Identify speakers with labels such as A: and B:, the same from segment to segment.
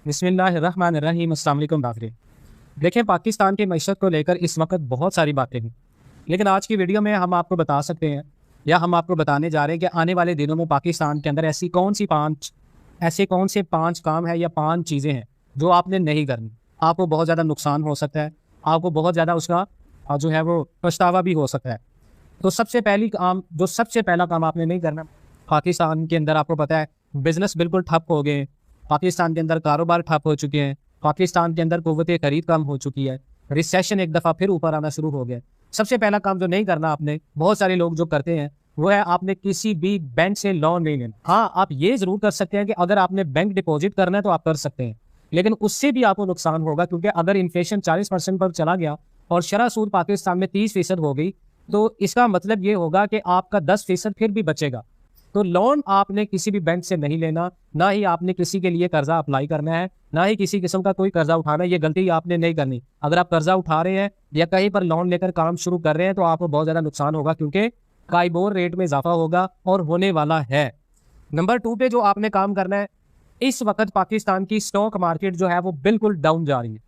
A: बिस्मिल्लाहिर्रहमानिर्रहीम। अस्सलाम वालेकुम नाज़रीन। देखें, पाकिस्तान की मईशत को लेकर इस वक्त बहुत सारी बातें हैं, लेकिन आज की वीडियो में हम आपको बता सकते हैं या हम आपको बताने जा रहे हैं कि आने वाले दिनों में पाकिस्तान के अंदर ऐसे कौन से पाँच काम है या पाँच चीज़ें हैं जो आपने नहीं करनी। आपको बहुत ज़्यादा नुकसान हो सकता है, आपको बहुत ज़्यादा उसका जो है वो पछतावा भी हो सकता है। तो सबसे पहला काम आपने नहीं करना। पाकिस्तान के अंदर आपको पता है बिजनेस बिल्कुल ठप हो गए, पाकिस्तान के अंदर कारोबार ठप हो चुके हैं, पाकिस्तान के अंदर कुव्वत खरीद कम हो चुकी है, रिसेशन एक दफ़ा फिर ऊपर आना शुरू हो गया। सबसे पहला काम जो नहीं करना आपने, बहुत सारे लोग जो करते हैं, वो है आपने किसी भी बैंक से लोन नहीं लेना। हाँ, आप ये ज़रूर कर सकते हैं कि अगर आपने बैंक डिपॉजिट करना है तो आप कर सकते हैं, लेकिन उससे भी आपको नुकसान होगा, क्योंकि अगर इन्फ्लेशन 40% पर चला गया और शरह सूद पाकिस्तान में 30% हो गई, तो इसका मतलब ये होगा कि आपका 10% फिर भी बचेगा। तो लोन आपने किसी भी बैंक से नहीं लेना, ना ही आपने किसी के लिए कर्जा अप्लाई करना है, ना ही किसी किस्म का कोई कर्जा उठाना है। ये गलती आपने नहीं करनी। अगर आप कर्जा उठा रहे हैं या कहीं पर लोन लेकर काम शुरू कर रहे हैं तो आपको बहुत ज़्यादा नुकसान होगा, क्योंकि काइबोर रेट में इजाफा होगा और होने वाला है। नंबर 2 पे जो आपने काम करना है, इस वक्त पाकिस्तान की स्टॉक मार्केट जो है वो बिल्कुल डाउन जा रही है।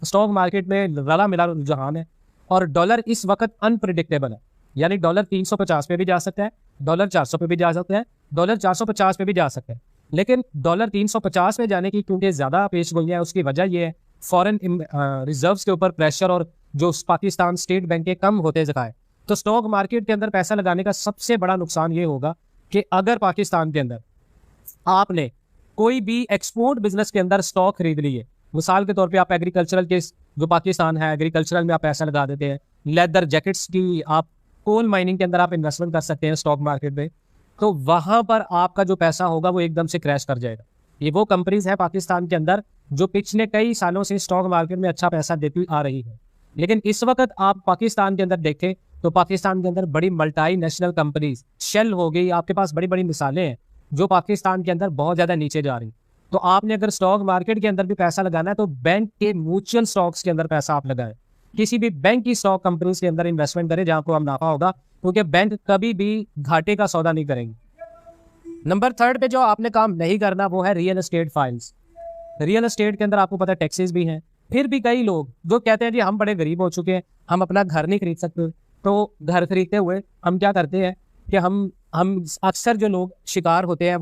A: स्टॉक मार्केट में रला मिला रुझान है और डॉलर इस वक्त अनप्रिडिक्टेबल है। यानी डॉलर 350 पे भी जा सकता है, डॉलर 400 पे भी जा सकता है, डॉलर 450 पे भी जा सकता है। लेकिन डॉलर 350 पे जाने की क्योंकि ज़्यादा पेश गोई है, उसकी वजह यह है फॉरेन रिजर्व्स के ऊपर प्रेशर और जो पाकिस्तान स्टेट बैंक के कम होते जाए। तो स्टॉक मार्केट के अंदर पैसा लगाने का सबसे बड़ा नुकसान ये होगा कि अगर पाकिस्तान के अंदर आपने कोई भी एक्सपोर्ट बिजनेस के अंदर स्टॉक खरीद लिए, मिसाल के तौर पे आप एग्रीकल्चरल के जो पाकिस्तान है, एग्रीकल्चरल में आप पैसा लगा देते हैं, लेदर जैकेट्स की, आप कोल माइनिंग के अंदर आप इन्वेस्टमेंट कर सकते हैं स्टॉक मार्केट में, तो वहां पर आपका जो पैसा होगा वो एकदम से क्रैश कर जाएगा। ये वो कंपनीज है पाकिस्तान के अंदर जो पिछले कई सालों से स्टॉक मार्केट में अच्छा पैसा देती आ रही है, लेकिन इस वक्त आप पाकिस्तान के अंदर देखें तो पाकिस्तान के अंदर बड़ी मल्टी नेशनल कंपनीज, शेल हो गई, आपके पास बड़ी बड़ी मिसालें हैं जो पाकिस्तान के अंदर बहुत ज़्यादा नीचे जा रही। तो आपने अगर स्टॉक मार्केट के अंदर भी पैसा लगाना है तो बैंक के म्यूचुअल स्टॉक्स के अंदर पैसा आप लगाएं, किसी भी बैंक की स्टॉक कंपनीज के अंदर इन्वेस्टमेंट करें जहां आपको मुनाफा होगा, क्योंकि बैंक कभी भी घाटे का सौदा नहीं करेंगे। नंबर 3 पे जो आपने काम नहीं करना वो है real estate files. Real estate के अंदर आपको पता है टैक्सेस भी हैं, फिर भी कई लोग जो कहते हैं जी हम बड़े गरीब हो चुके हैं, हम अपना घर नहीं खरीद सकते, तो घर खरीदते हुए हम क्या करते हैं कि हम अक्सर जो लोग शिकार होते हैं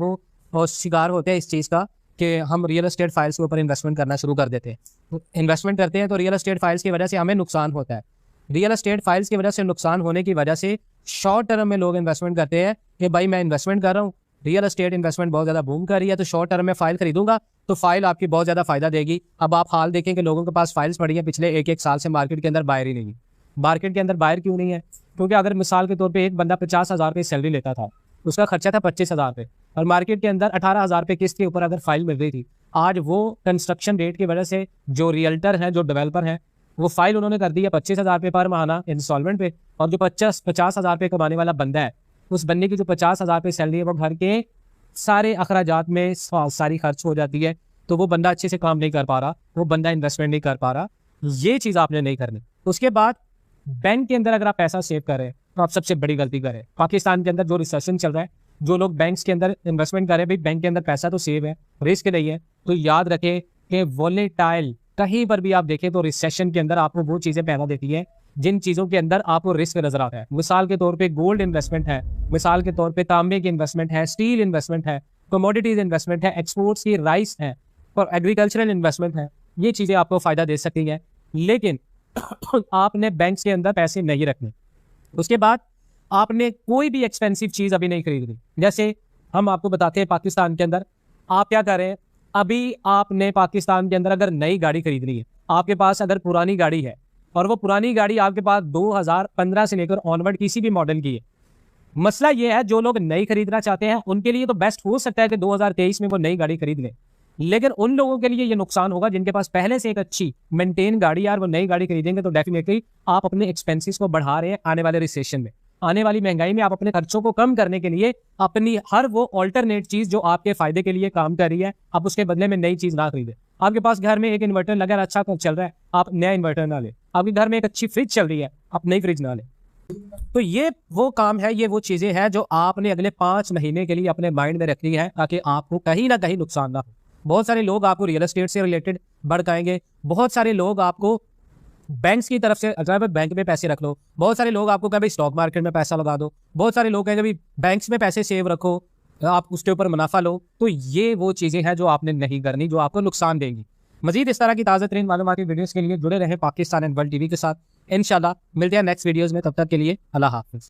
A: वो शिकार होते हैं इस चीज़ का कि हम रियल एस्टेट फाइल्स के ऊपर इन्वेस्टमेंट करना शुरू कर देते हैं। इन्वेस्टमेंट करते हैं तो रियल एस्टेट फाइल्स की वजह से हमें नुकसान होता है। रियल एस्टेट फाइल्स की वजह से नुकसान होने की वजह से शॉर्ट टर्म में लोग इन्वेस्टमेंट करते हैं कि भाई मैं इन्वेस्टमेंट कर रहा हूँ, रियल एस्टेट इन्वेस्टमेंट बहुत ज़्यादा बूम कर रही है, तो शॉर्ट टर्म में फाइल खरीदूंगा तो फाइल आपकी बहुत ज़्यादा फायदा देगी। अब आप हाल देखें कि लोगों के पास फाइल्स पड़ी हैं पिछले एक साल से, मार्केट के अंदर बायर ही नहीं है। मार्केट के अंदर बायर क्यों नहीं है? क्योंकि अगर मिसाल के तौर पर एक बंदा 50,000 रुपये सैलरी लेता था, उसका खर्चा था 25,000 रुपये, और मार्केट के अंदर 18,000 रुपये किस्त के ऊपर अगर फाइल मिल रही थी, आज वो कंस्ट्रक्शन रेट की वजह से जो रियल्टर हैं, जो डेवलपर हैं, वो फाइल उन्होंने कर दी है 25,000 रुपये पर महीना इंस्टॉलमेंट पे, और जो 50,000 रुपये कमाने वाला बंदा है, उस बंदे की जो 50,000 रुपये सैलरी है वो घर के सारे अखराजात में सारी खर्च हो जाती है, तो वो बंदा अच्छे से काम नहीं कर पा रहा, वो बंदा इन्वेस्टमेंट नहीं कर पा रहा। ये चीज़ आपने नहीं करनी। उसके बाद बैंक के अंदर अगर आप पैसा सेव कर रहे हैं तो आप सबसे बड़ी गलती करें। पाकिस्तान के अंदर जो रिसेशन चल रहा है, जो लोग बैंक्स के अंदर इन्वेस्टमेंट कर रहे हैं, भाई बैंक के अंदर पैसा तो सेव है, रिस्क नहीं है, तो याद रखें कि वोलेटाइल कहीं पर भी आप देखें तो रिसेशन के अंदर आपको वो चीज़ें पैदा देती है जिन चीज़ों के अंदर आपको रिस्क नजर आता है। मिसाल के तौर पे गोल्ड इन्वेस्टमेंट है, मिसाल के तौर पे तांबे की इन्वेस्टमेंट है, स्टील इन्वेस्टमेंट है, कमोडिटीज इन्वेस्टमेंट है, एक्सपोर्ट्स की राइस है और एग्रीकल्चरल इन्वेस्टमेंट है। ये चीज़ें आपको फ़ायदा दे सकती हैं, लेकिन आपने बैंक के अंदर पैसे नहीं रखने। उसके बाद आपने कोई भी एक्सपेंसिव चीज़ अभी नहीं खरीदनी। जैसे हम आपको बताते हैं पाकिस्तान के अंदर आप क्या करें, अभी आपने पाकिस्तान के अंदर अगर नई गाड़ी खरीदनी है, आपके पास अगर पुरानी गाड़ी है और वो पुरानी गाड़ी आपके पास 2015 से लेकर ऑनवर्ड किसी भी मॉडल की है, मसला ये है जो लोग नई खरीदना चाहते हैं उनके लिए तो बेस्ट हो सकता है कि 2023 में वो नई गाड़ी खरीद लें, लेकिन उन लोगों के लिए ये नुकसान होगा जिनके पास पहले से एक अच्छी मेंटेन गाड़ी है और वो नई गाड़ी खरीदेंगे तो डेफिनेटली आप अपने एक्सपेंसेस को बढ़ा रहे हैं। आने वाले रिसेशन में, आने वाली महंगाई में आप अपने खर्चों को कम करने के लिए अपनी हर वो ऑल्टरनेट चीज जो आपके फायदे के लिए काम कर रही है, आप उसके बदले में नई चीज ना खरीदें। आपके पास घर में एक इन्वर्टर लगा है, अच्छा चल रहा है, आप नया इन्वर्टर ना लें। आपके घर में एक अच्छी फ्रिज चल रही है, आप नई फ्रिज ना लें। तो ये वो काम है, ये वो चीजें हैं जो आपने अगले 5 महीने के लिए अपने माइंड में रखनी है ताकि आपको कहीं ना कहीं नुकसान ना हो। बहुत सारे लोग आपको रियल एस्टेट से रिलेटेड भड़काएंगे, बहुत सारे लोग आपको बैंक्स की तरफ से अगर बैंक में पैसे रख लो, बहुत सारे लोग आपको कभी स्टॉक मार्केट में पैसा लगा दो, बहुत सारे लोग कहेंगे भाई बैंक्स में पैसे सेव रखो, आप उसके ऊपर मुनाफा लो। तो ये वो चीज़ें हैं जो आपने नहीं करनी, जो आपको नुकसान देंगी। मजीद इस तरह की ताज़ा तरीन मालूमात की वीडियोज़ के लिए जुड़े रहें पाकिस्तान एंड वर्ल्ड टीवी के साथ। इंशाल्लाह मिलते हैं नेक्स्ट वीडियोज़ में, तब तक के लिए अल्लाह हाफिज़।